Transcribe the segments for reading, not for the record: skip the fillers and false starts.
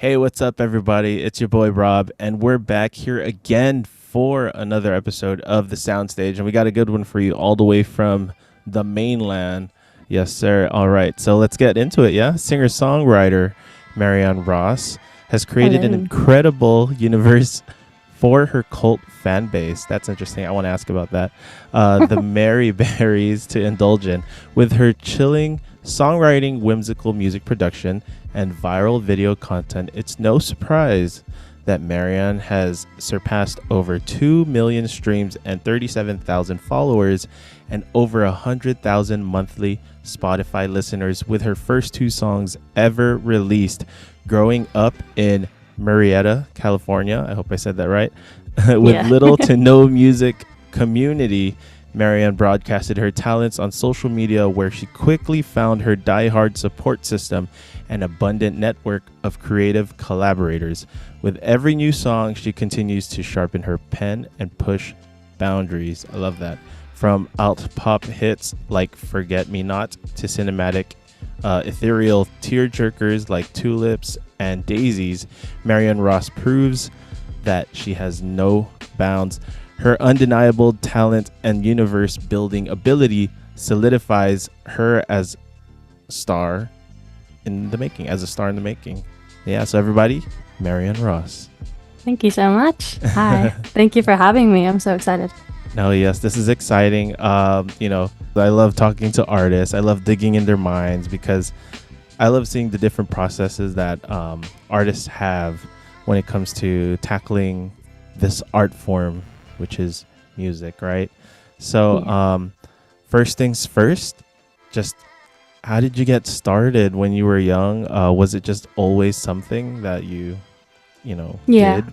Hey, what's up, everybody? It's your boy Rob, and we're back here again for another episode of the Soundstage, and we got a good one for you all the way from the mainland. Yes, sir. All right, so let's get into it, yeah? Singer-songwriter Marianne Ross has created an Hello. incredible universe for her cult fan base. That's interesting. I want to ask about that. The Mary Berries to indulge in with her chilling songwriting, whimsical music production, and viral video content. It's no surprise that Marianne has surpassed over 2 million streams and 37,000 followers and over 100,000 monthly Spotify listeners with her first two songs ever released. Growing up in Murrieta, California, I hope I said that right, with little to no music community, Marianne broadcasted her talents on social media, where she quickly found her diehard support system and abundant network of creative collaborators. With every new song, she continues to sharpen her pen and push boundaries. I love that. From alt pop hits like Forget Me Not to cinematic, ethereal tearjerkers like Tulips and Daisies, Marianne Ross proves that she has no bounds. Her undeniable talent and universe building ability solidifies her as a star in the making. Yeah, so everybody, Marianne Ross. Thank you so much. Hi. Thank you for having me. I'm so excited. No, yes, this is exciting. I love talking to artists. I love digging in their minds because I love seeing the different processes that artists have when it comes to tackling this art form, which is music, right? So first things first, just how did you get started when you were young? Was it just always something that you Yeah. did?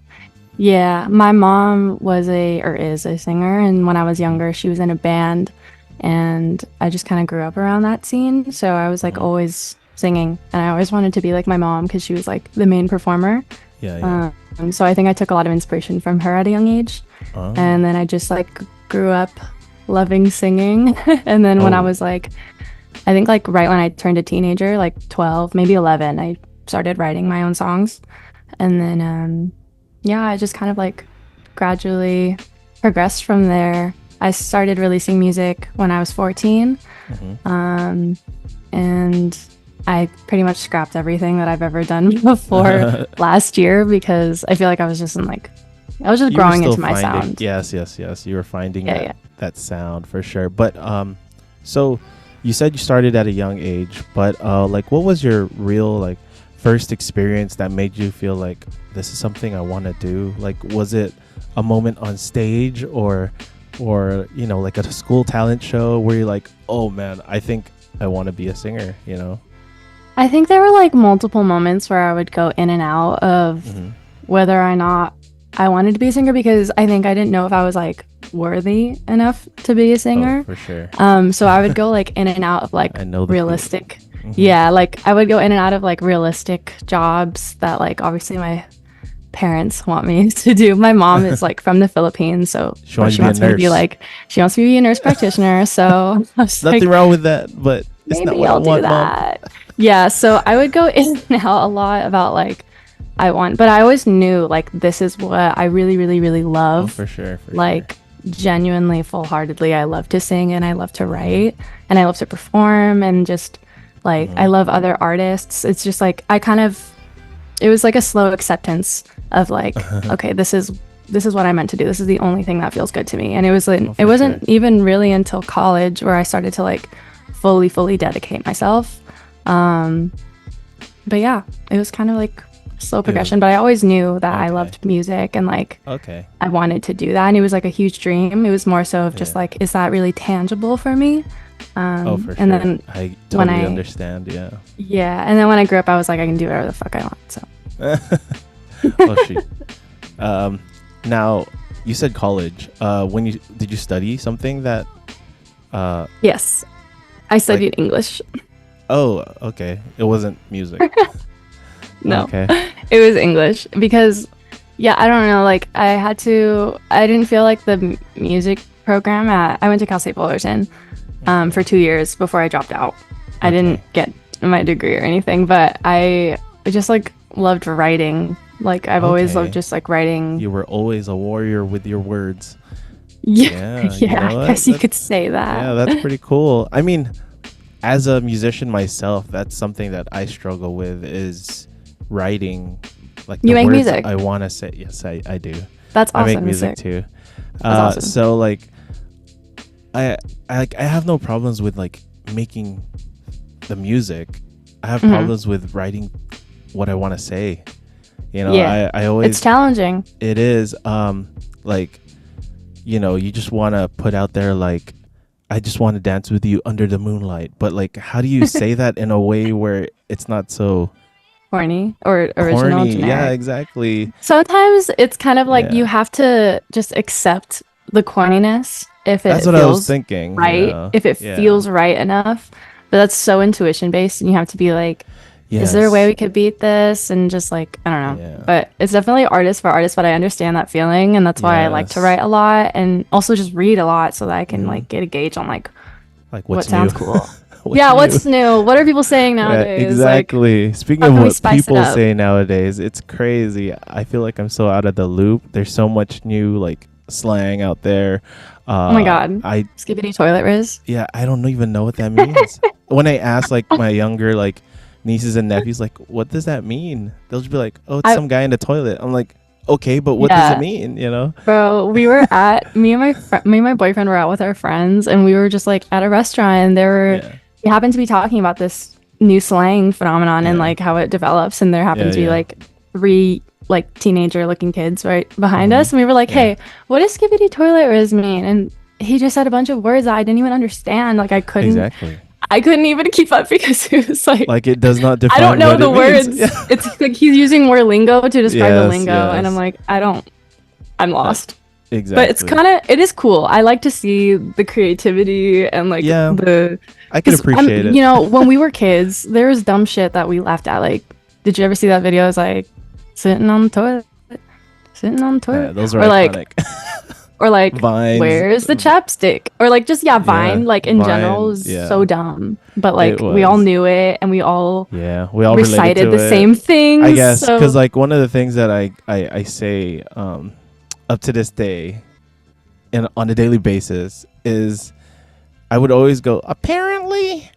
Yeah. My mom is a singer. And when I was younger, she was in a band. And I just kind of grew up around that scene. So I was like always singing. And I always wanted to be like my mom because she was like the main performer. Yeah. So I think I took a lot of inspiration from her at a young age. Oh. And then I just like grew up loving singing. And then when I was like, I think like right when I turned a teenager, like 12, maybe 11, I started writing my own songs. And then, I just kind of like gradually progressed from there. I started releasing music when I was 14. And I pretty much scrapped everything that I've ever done before last year because I feel like I was just growing into my sound. Yes. You were finding that sound for sure. But so you said you started at a young age, but like what was your real like first experience that made you feel like this is something I want to do? Like was it a moment on stage or like at a school talent show where you're like, oh man, I think I want to be a singer, I think there were like multiple moments where I would go in and out of whether or not I wanted to be a singer because I think I didn't know if I was like worthy enough to be a singer. Oh, for sure. So I would go like in and out of like I know realistic. Yeah, like I would go in and out of like realistic jobs that like obviously my parents want me to do. My mom is like from the Philippines, so she wants me to be a nurse practitioner. So I was nothing wrong with that, but it's maybe not what I'll I want, do that. Yeah, so I would go in and out a lot about like but I always knew like this is what I really, really, really love. Oh, for sure. Genuinely, full-heartedly, I love to sing and I love to write and I love to perform and just like I love other artists. It's just like it was like a slow acceptance of like, okay, this is what I meant to do. This is the only thing that feels good to me. And it was like it wasn't even really until college where I started to like fully dedicate myself. But yeah, it was kind of like slow progression, but I always knew that I loved music and like I wanted to do that, and it was like a huge dream. It was more so of just like, is that really tangible for me? For sure. And then I totally understand. Yeah, and then when I grew up, I was like, I can do whatever the fuck I want. So oh shoot. Now you said college. Did you study something that yes, I studied English. Oh, okay. It wasn't music. No, okay. It was English because I don't know, like I didn't feel like the music program I went to Cal State Fullerton for 2 years before I dropped out. I didn't get my degree or anything, but I just like loved writing. Like I've always loved Okay. just like writing. You were always a warrior with your words. Yeah, Yeah, you yeah, know I what? guess you could say that. Yeah, that's pretty cool. I mean, as a musician myself, that's something that I struggle with is writing like You the make words music. I want to say. Yes, I do. That's I make awesome. music Sick. too. That's awesome. So like I have no problems with like making the music. I have problems with writing what I want to say. You know, Yeah. I always It's challenging. it is like you know, you just want to put out there like I just want to dance with you under the moonlight, but like how do you say that in a way where it's not so Corny or original, corny? generic. Yeah, exactly. Sometimes it's kind of like Yeah. you have to just accept the corniness if it That's what I was feels thinking. right, You know? if it Yeah. feels right enough. But that's so intuition based, and you have to be like, is there a way Yes. we could beat this? And just like, I don't know. Yeah. But it's definitely artist for artist, but I understand that feeling, and that's why I like to Yes. write a lot and also just read a lot so that I can like get a gauge on like Like what what's sounds new? cool. What's Yeah, new? what's new? What are people saying Yeah, nowadays? exactly. Speaking how of can we what spice it people up? say nowadays, it's crazy. I feel like I'm so out of the loop. There's so much new like slang out there. Oh my God. I Skibbity toilet riz. yeah, I don't even know what that means. When I ask like my younger like nieces and nephews, like, what does that mean? They'll just be like, oh, it's I- some guy in the toilet. I'm like, okay, but what does Yeah. it mean? You know? Bro, we were at me and my boyfriend were out with our friends, and we were just like at a restaurant, and Yeah. we happened to be talking about this new slang phenomenon and Yeah. like how it develops, and there happened Yeah, to be yeah. like three like teenager looking kids right behind us, and we were like, Yeah. hey, what does skibbity toilet riz mean? And he just said a bunch of words that I didn't even understand. Like I couldn't even keep up because it was Like it does not define I don't know what the it means. words. Yeah. It's like he's using more lingo to describe the Yes, lingo, and I'm yes. like, I'm lost. Exactly. But it is cool. I like to see the creativity and like Yeah. the. I can 'cause appreciate it. You know, when we were kids, there was dumb shit that we laughed at. Like, did you ever see that video? It's like sitting on the toilet, Those are or like, iconic. or like, Vines. where's the chapstick? Or like, just Vine. Yeah, Like in general, Vine, was yeah. so dumb. But like, It we all was. knew it, and we all Yeah, we all related recited to the it. same things. I guess so- because like one of the things that I say up to this day and on a daily basis is I would always go apparently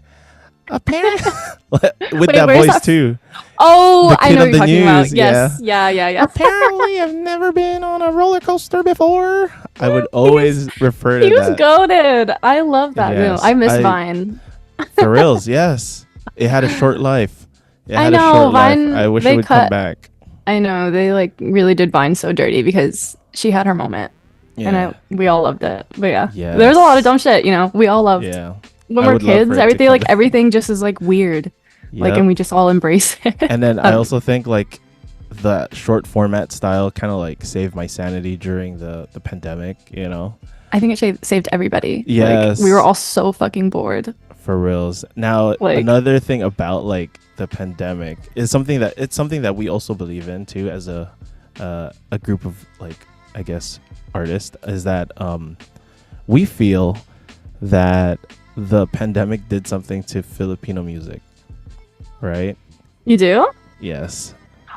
with Wait, that where's voice that- too. Oh, The I kid know on what the you're talking about. news, Yes. Yeah. Apparently, I've never been on a roller coaster before. I would always refer to He was that goated. I love that. Yes, I miss I- Vine. for reals. Yes, it had a short life. It I had know, a short Vine, life. I wish they it would come cut- back. I know they like really did Vine so dirty because she had her moment, Yeah. and we all loved it. But yeah, Yes. there's a lot of dumb shit. You know, we all loved Yeah. when I we're would love for kids. it to Everything come like back. everything just is like weird, like, Yep. and we just all embrace it. And then I also think like the short format style kind of like saved my sanity during the pandemic, you know, I think it saved everybody. Yes. like, we were all so fucking bored. for reals. Now, Like- another thing about like the pandemic is something that we also believe in too as a group of like, I guess, artists is that we feel that the pandemic did something to Filipino music, right? You do? Yes.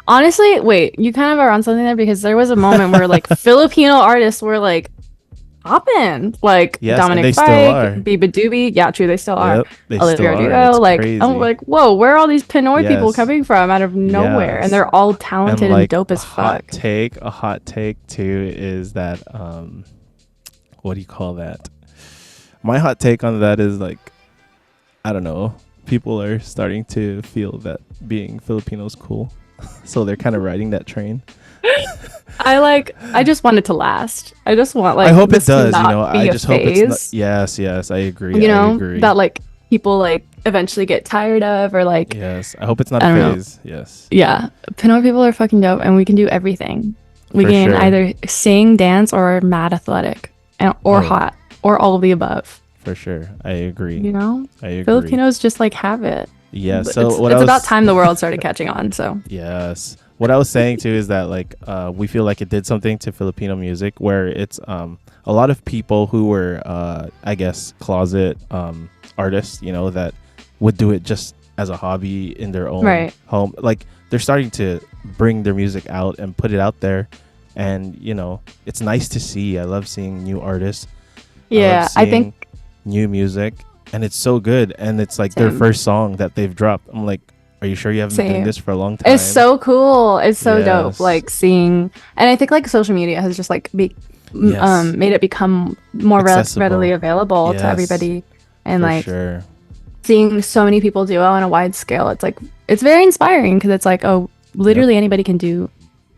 Honestly, wait, you kind of are on something there because there was a moment where like Filipino artists were like popping, like Yes, and Dominic they still Fike, are. Biba Doobie. Yeah, true, they still are. Yep, they Olivia still are. Rodrigo, It's like crazy. I'm like, whoa, where are all these Pinoy people Yes. coming from out of nowhere? Yes. And they're all talented and, like, dope as a fuck. hot take too is that what do you call that? My hot take on that is like, I don't know, people are starting to feel that being Filipino is cool. So they're kind of riding that train. I just want it to last. I just want like I hope it this to does, you not know. be I a just hope it's phase, not. Yes, I agree. you I know, agree. that like people like eventually get tired of or like Yes, I hope it's not a I don't know. phase. Yes. yeah, Pinoy people are fucking dope, and we can do everything. We For can sure. either sing, dance, or mad athletic, or Oh. hot, or all of the above. For sure. I agree. You know, I agree. Filipinos just like have it. Yeah, But so it's, what it's I was about time the world started catching on. So Yes. What I was saying too is that like we feel like it did something to Filipino music where it's a lot of people who were I guess closet artists, you know, that would do it just as a hobby in their own Right. home. Like they're starting to bring their music out and put it out there, and you know, it's nice to see. I love seeing new artists. Yeah, I think new music, and it's so good. And it's like their Same. first song that they've dropped. I'm like, are you sure you haven't been doing Same. this for a long time? It's so cool. It's so dope. Yes. Like seeing, and I think like social media has just like Yes. made it become more Accessible. readily available Yes. to everybody, and For like sure. seeing so many people do it on a wide scale. It's like it's very inspiring because it's like, oh, literally anybody can do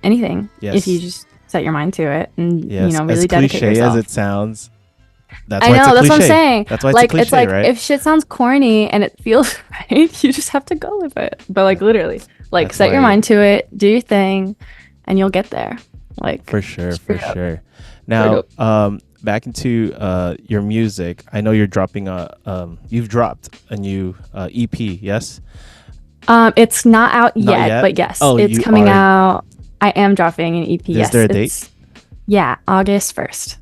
anything Yes. if you just set your mind to it and Yes. you know, really as dedicate cliche yourself. as it sounds, that's I why it's know, a that's what I'm cliche. saying. That's why it's Like a cliche, it's like right? if shit sounds corny and it feels right, you just have to go with it. But like literally, like That's set your why- mind to it, do your thing, and you'll get there. Like For sure, for straight up. sure. Now, dope. back into your music. I know you're dropping you've dropped a new EP, yes? It's not out Not yet, yet? but yes, Oh, it's you coming are- out. I am dropping an EP. Is Yes, there a date? it's- Yeah, August 1st.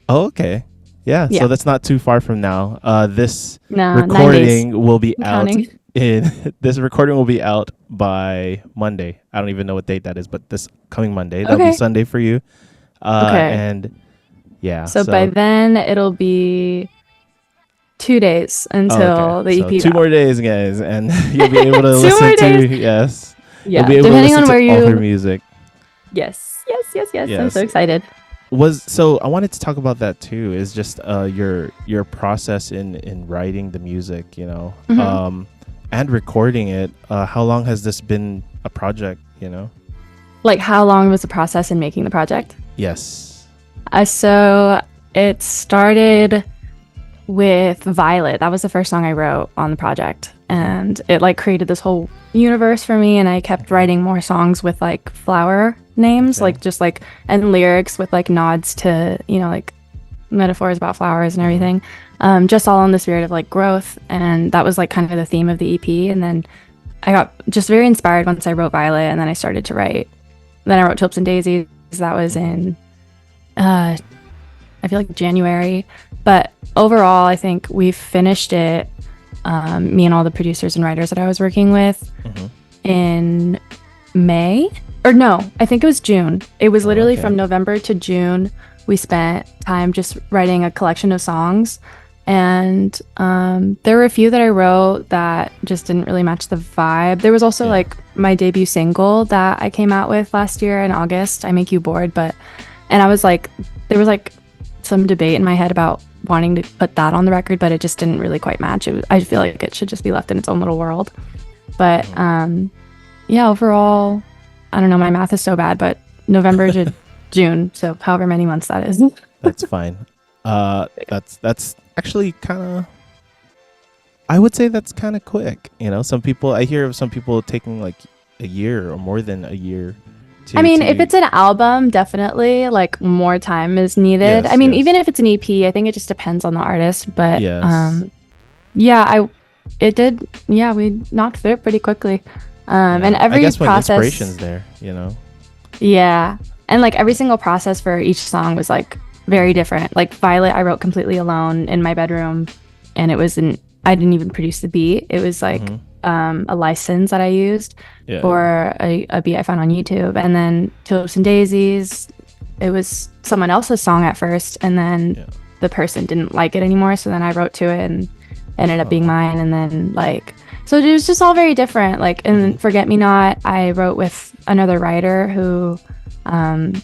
Oh, okay. Yeah, Yeah. so that's not too far from now. This No, 9 days. recording will be I'm out counting. this recording will be out by Monday. I don't even know what date that is, but this coming Monday. That'll be Okay. Sunday for you. Okay. And yeah. So by then it'll be 2 days until okay. the So EP. 2 more days, guys, and you'll be able to 2 more listen to days. yes. Yeah, You'll be able depending to on listen where to all her you. music. Yes. I'm Yes. so excited. So I wanted to talk about that too. Is just your process in writing the music, you know, Mhm. and recording it. How long has this been a project? You know. Like, how long was the process in making the project? Yes. So it started with Violet. That was the first song I wrote on the project, and it like created this whole universe for me. And I kept writing more songs with like flower names, Okay. like just like and lyrics with like nods to, you know, like metaphors about flowers and everything. Just all in the spirit of like growth, and that was like kind of the theme of the EP. And then I got just very inspired once I wrote Violet, and then I started to write. Then I wrote Tulips and Daisies. That was in I feel like January, but overall I think we've finished it, me and all the producers and writers that I was working with, in May, or no, I think it was June. It was literally okay. from November to June. We spent time just writing a collection of songs, and there were a few that I wrote that just didn't really match the vibe. There was also Yeah. like my debut single that I came out with last year in August, I Make You Bored, and I was like, there was like some debate in my head about wanting to put that on the record, but it just didn't really quite match. I feel like it should just be left in its own little world. But yeah, overall, I don't know, my math is so bad, but November to June, so however many months that is. That's fine. That's actually kind of. I would say that's kind of quick. You know, I hear of some people taking like a year or more than a year. I mean, if it's an album, definitely like more time is needed. Yes, I mean, yes. even if it's an EP, I think it just depends on the artist. But Yes. yeah, we knocked through it pretty quickly. And every I guess when process, inspiration's there, you know. yeah, and like every single process for each song was like very different. Like Violet, I wrote completely alone in my bedroom, and I didn't even produce the beat. It was like a license that I used Yeah. for a beat I found on YouTube. And then Tulips and Daisies, it was someone else's song at first, and then the person didn't like it anymore, so then I wrote to it and ended up being mine. And then like, so it was just all very different. Like in Forget Me Not, I wrote with another writer who I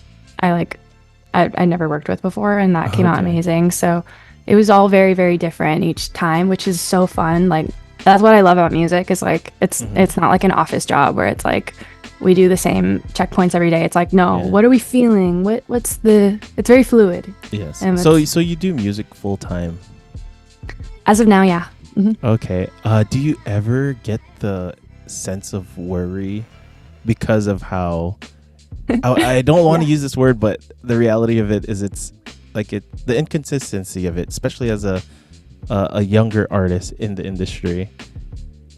never worked with before, and that came out Okay. amazing. So it was all very, very different each time, which is so fun. Like that's what I love about music, is like it's not like an office job where it's like we do the same checkpoints every day. It's like, no, Yeah. what are we feeling? It's very fluid. Yes. And So you do music full time. As of now, yeah. Okay. Do you ever get the sense of worry because of how I don't want to use this word, but the reality of it is it's like the inconsistency of it, especially as a younger artist in the industry.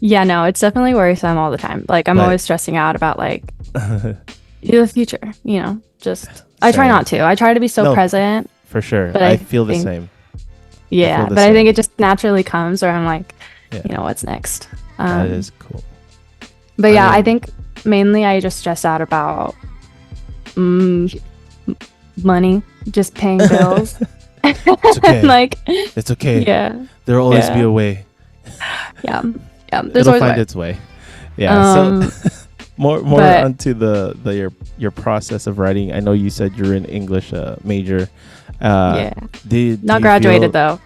Yeah, no, it's definitely worrisome all the time. Like I'm But- always stressing out about like the future, you know, just I try Same. not to. I try to be so No, present. For sure. But I I feel the think- same. Yeah, the but I think same. it just naturally comes where I'm like, Yeah. you know, what's next? That is cool. But yeah, I think mainly I just stress out about money, just paying bills. It's okay. Like, it's okay. Yeah. There'll always be a way. Yeah. There's It'll always find its way. Yeah. So more onto your process of writing. I know you said you're an English major. Yeah. Not graduated though.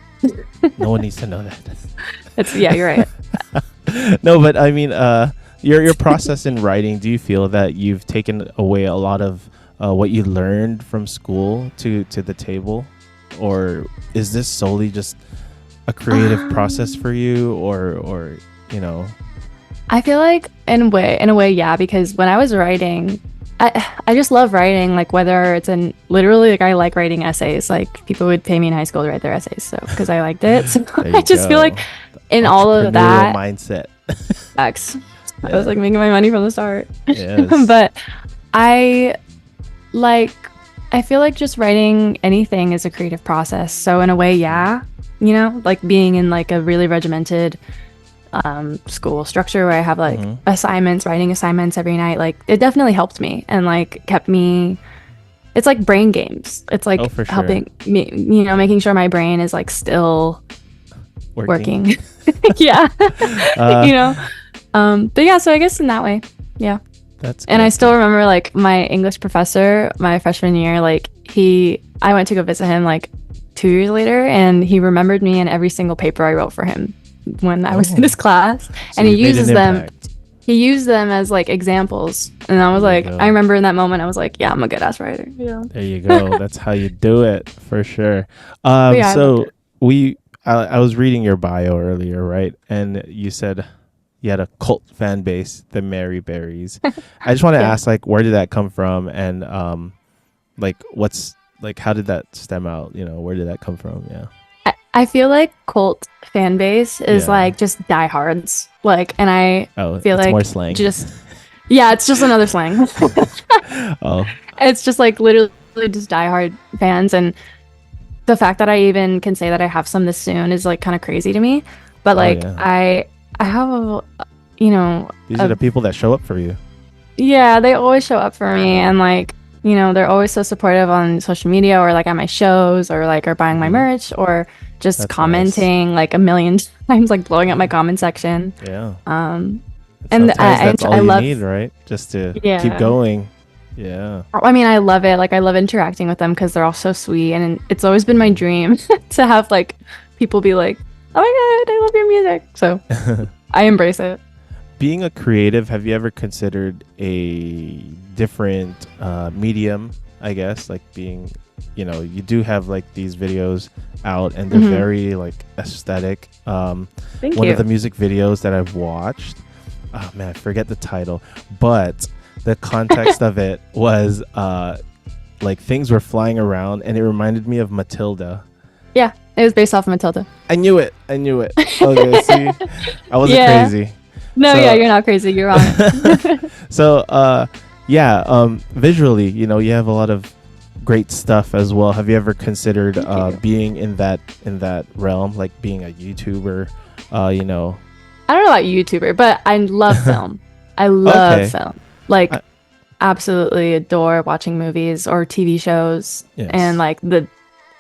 No one needs to know that. You're right. No, but I mean, your process in writing. Do you feel that you've taken away a lot of what you learned from school to the table, or is this solely just a creative process for you, or you know? I feel like in a way, yeah, because when I was writing, I just love writing, like whether it's literally like I like writing essays. Like people would pay me in high school to write their essays, so because I liked it. So I just feel like in all of that mindset. X. Yeah. I was like making my money from the start. Yes. But I feel like just writing anything is a creative process. So in a way, yeah, you know, like being in like a really regimented school structure where I have like writing assignments every night, like it definitely helped me and like kept me. It's like brain games. It's like helping me, you know, making sure my brain is like still working. Yeah. You know. But yeah, so I guess in that way, yeah. That's and I still remember like my English professor, my freshman year, like I went to go visit him like 2 years later, and he remembered me in every single paper I wrote for him when I was in his class. So and he uses them. He used them as like examples, and I was like, I remember in that moment, I was like, yeah, I'm a good ass writer. Yeah. There you go. That's how you do it for sure. So I was reading your bio earlier, right? And you said you had a cult fan base, the Mary Berries. I just want to ask, like, where did that come from? And like, how did that stem out? You know, where did that come from? Yeah. I feel like cult fan base is like just diehards. Like, and I feel like more slang. It's just another slang. It's just like literally just diehard fans. And the fact that I even can say that I have some this soon is like kind of crazy to me. But like, I have, you know, these are the people that show up for you. Yeah, they always show up for me, and like, you know, they're always so supportive on social media or like at my shows or like are buying my merch or just commenting like a million times, like blowing up my comment section. Yeah. And that's all I you love, need, right? Just to keep going. Yeah. I mean, I love it. Like I love interacting with them because they're all so sweet, and it's always been my dream to have like people be like, oh my god, I love your music. So I embrace it. Being a creative, have you ever considered a different medium, I guess? Like being, you know, you do have like these videos out and they're very like aesthetic. One of the music videos that I've watched, oh man, I forget the title, but the context of it was like things were flying around and it reminded me of Matilda. Yeah, it was based off of Matilda. I knew it. Okay, see, I wasn't crazy. No, you're not crazy. You're on. So, visually, you know, you have a lot of great stuff as well. Have you ever considered being in that realm, like being a YouTuber? You know, I don't know about YouTuber, but I love film. I love film. Like, absolutely adore watching movies or TV shows, and like the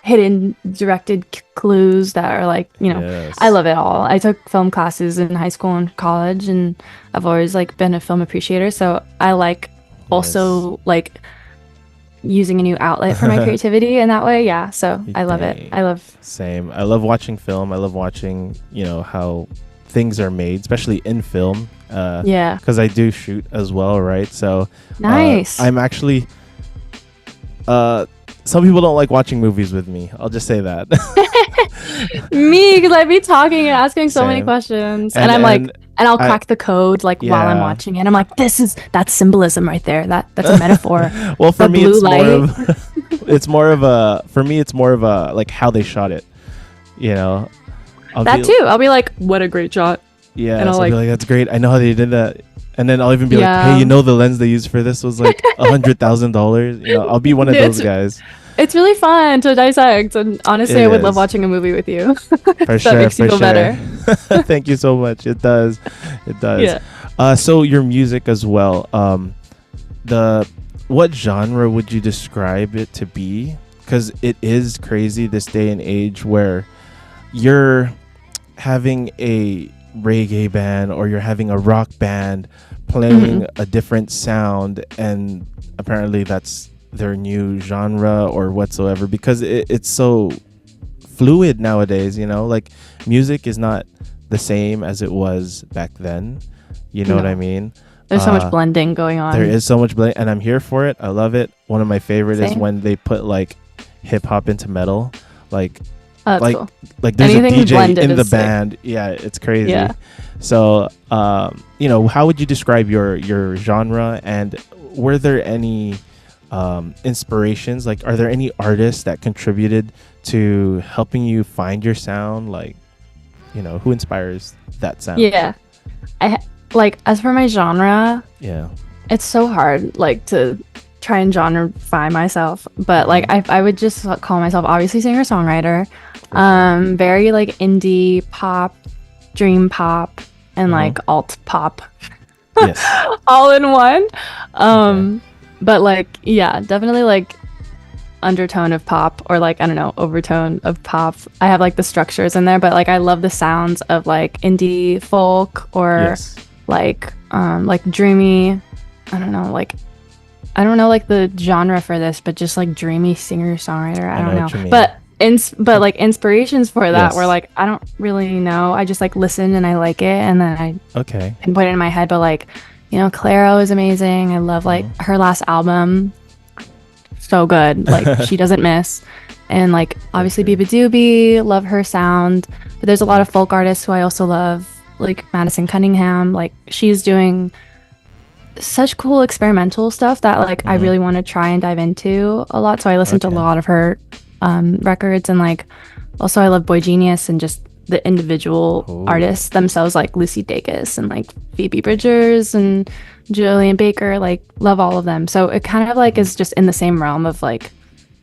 hidden directed clues that are like, you know, I love it all. I took film classes in high school and college, and I've always like been a film appreciator, so I like also like using a new outlet for my creativity in that way. Yeah, so I love it. I love watching film. I love watching, you know, how things are made, especially in film, because I do shoot as well, right? So nice. I'm actually some people don't like watching movies with me. I'll just say that. Me, because I'd be talking and asking so many questions, and I'm like, and I'll crack the code like while I'm watching it. I'm like, that's symbolism right there. That's a metaphor. Well, for me, it's more of a like how they shot it. You know, I'll be like, what a great shot. Yeah, and I'll be like, that's great. I know how they did that. And then I'll even be like, hey, you know, the lens they used for this was like $100,000. You know, I'll be one of those guys. It's really fun to dissect, and honestly, It I would love is. watching a movie with you. For That sure, makes you for feel better. sure. Thank you so much. It does. It does. Yeah. So your music as well. The what genre would you describe it to be? Because it is crazy this day and age where you're having a reggae band or you're having a rock band playing a different sound, and apparently that's their new genre or whatsoever, because it's so fluid nowadays, like music is not the same as it was back then. You know what I No. mean? There's so much Uh, blending going on. there is so much and I'm here for it. I love it. One of my favorite is Same. when they put like hip hop into metal, like Oh, that's like cool. like there's Anything a DJ blended in the is sick. band. Yeah, it's crazy. Yeah. So, how would you describe your genre, and were there any inspirations? Like, are there any artists that contributed to helping you find your sound? Like, who inspires that sound? Yeah. Like, as for my genre, Yeah. it's so hard, like, to try and genreify myself, but like I would just call myself obviously singer-songwriter, very like indie pop, dream pop, and like alt pop, Yes. all in one. Okay. But like, yeah, definitely like undertone of pop, or like, I don't know, overtone of pop. I have like the structures in there, but like I love the sounds of like indie folk, or Yes. like dreamy, I don't know like the genre for this, but just like dreamy singer-songwriter. I don't know what you know. mean. But like inspirations for that Yes. were like, I don't really know. I just like listen and I like it, and then I Okay. pinpoint it in my head. But like, Clairo is amazing. I love like her last album. So good. Like, she doesn't miss. And like, obviously Biba Doobie, love her sound. But there's a lot of folk artists who I also love, like Madison Cunningham. Like, she's doing such cool experimental stuff that like I really want to try and dive into a lot. So I listen to a lot of her records, and like also I love Boy Genius and just the individual artists themselves, like Lucy Dacus and like Phoebe Bridgers and Julian Baker. Like, love all of them. So it kind of like is just in the same realm of like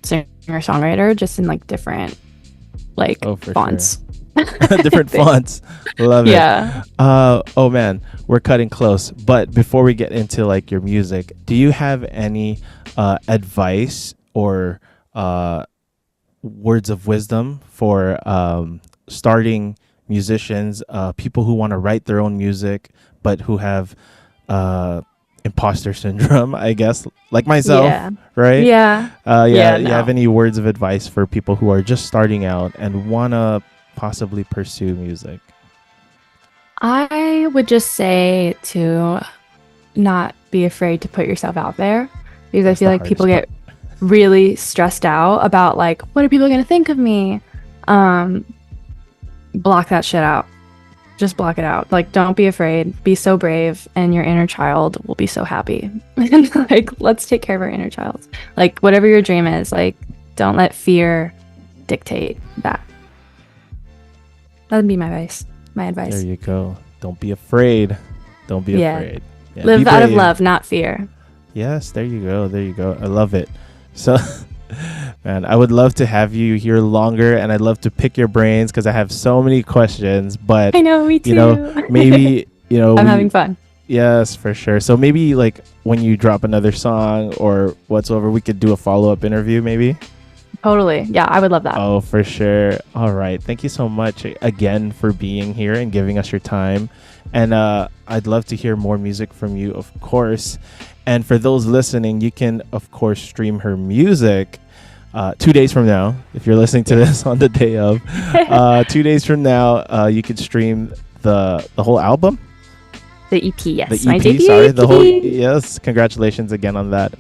singer-songwriter, just in like different like fonts. Different fonts. Love it. Yeah. Oh man, we're cutting close. But before we get into like your music, do you have any advice or words of wisdom for starting musicians, people who want to write their own music but who have imposter syndrome, I guess, like myself? Yeah. Right? Yeah. You No. have any words of advice for people who are just starting out and want to possibly pursue music? I would just say to not be afraid to put yourself out there, because I feel like people get really stressed out about like, what are people going to think of me? Block that shit out. Just block it out. Like, don't be afraid. Be so brave, and your inner child will be so happy. And like, let's take care of our inner child. Like, whatever your dream is, like, don't let fear dictate that. That'd be my advice. There you go. Don't be afraid. Don't be afraid. Yeah, live be out of brave. love, not fear. Yes, there you go. There you go. I love it. So, man, I would love to have you here longer, and I'd love to pick your brains because I have so many questions. But I know, me too. Maybe I'm having fun. Yes, for sure. So maybe like when you drop another song or whatsoever, we could do a follow-up interview, maybe. Totally. Yeah, I would love that. Oh, for sure. All right. Thank you so much again for being here and giving us your time. And I'd love to hear more music from you, of course. And for those listening, you can, of course, stream her music 2 days from now. If you're listening to this on the day of, 2 days from now, you could stream the whole album. The EP, yes. The EP, My debut sorry, EP. the whole. Yes, congratulations again on that.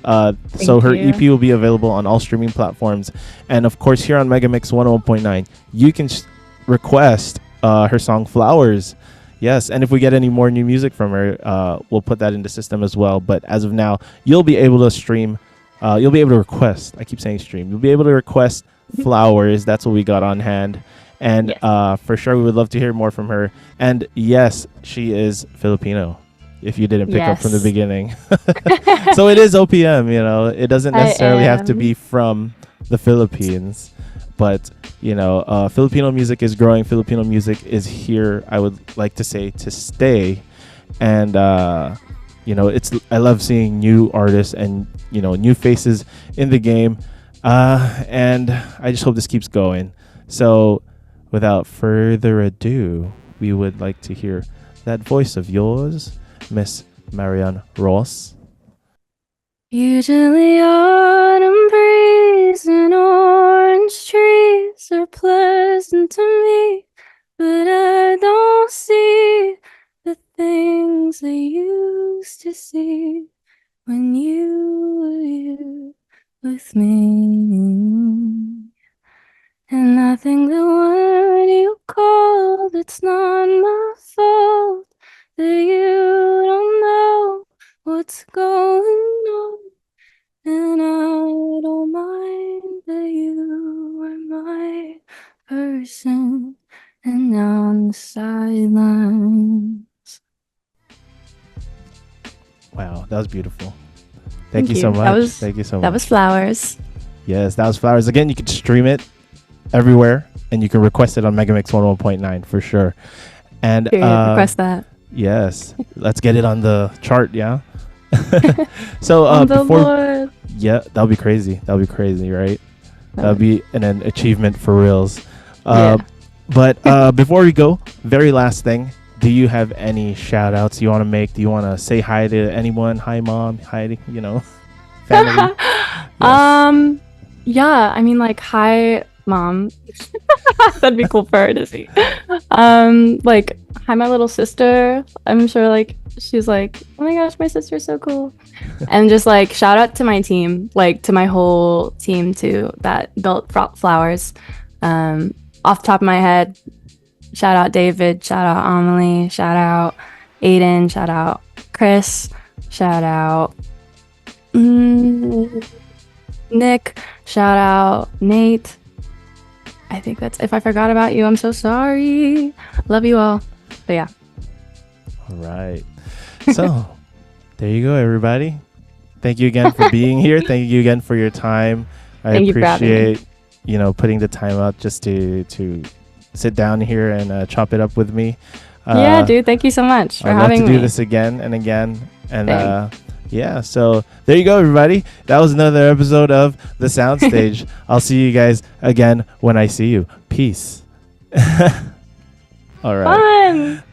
So her you. EP will be available on all streaming platforms, and of course here on Megamixx 101.9, you can request her song "Flowers." Yes, and if we get any more new music from her, we'll put that in the system as well. But as of now, you'll be able to stream. You'll be able to request. I keep saying stream. You'll be able to request "Flowers." That's what we got on hand. And Yes. for sure, we would love to hear more from her. And yes, she is Filipino. if you didn't pick up from the Yes. beginning. So it is OPM, you know. It doesn't I necessarily have to am. be from the Philippines, but you know, Filipino music is growing. Filipino music is here. I would like to say to stay, and you know, I love seeing new artists and you know new faces in the game, and I just hope this keeps going. So, without further ado, we would like to hear that voice of yours, Miss Marianne Ross. Usually autumn breeze and orange trees are pleasant to me, but I don't see the things I used to see when you were here with me. And I think that when you called, it's not my fault that you don't know what's going on. And I don't mind that you were my person and on the sideline. Wow, that was beautiful. Thank you you. so That much. was- Thank you so That much. was Flowers. Yes, that was Flowers. Again, you can stream it everywhere, and you can request it on Megamixx 101.9 for sure. And Period. Request that. yes, let's get it on the chart. Yeah. So On the before, Lord. yeah, that'll be crazy. That'll be crazy, right? That'll be an achievement for reals. Yeah. But before we go, very last thing. Do you have any shout outs you want to make? Do you want to say hi to anyone? Hi, mom. Hi, you know, family. Yes. Yeah, I mean, like, hi, mom. That'd be cool for her to see. Like, hi, my little sister. I'm sure, like, she's like, oh my gosh, my sister's so cool. And just like, shout out to my team, like, to my whole team too that built Flowers. Off the top of my head, shout out David, shout out Amelie, shout out Aiden, shout out Chris, shout out Nick, shout out Nate. I think that's, if I forgot about you, I'm so sorry. Love you all. But yeah. All right. So there you go, everybody. Thank you again for being here. Thank you again for your time. I Thank you for having me. appreciate, you know, putting the time out just to sit down here and chop it up with me. Yeah, dude. Thank you so much for I'd love having to do me. this again and again. And Same. yeah, so there you go, everybody. That was another episode of The Soundstage. I'll see you guys again when I see you. Peace. All right. Fun.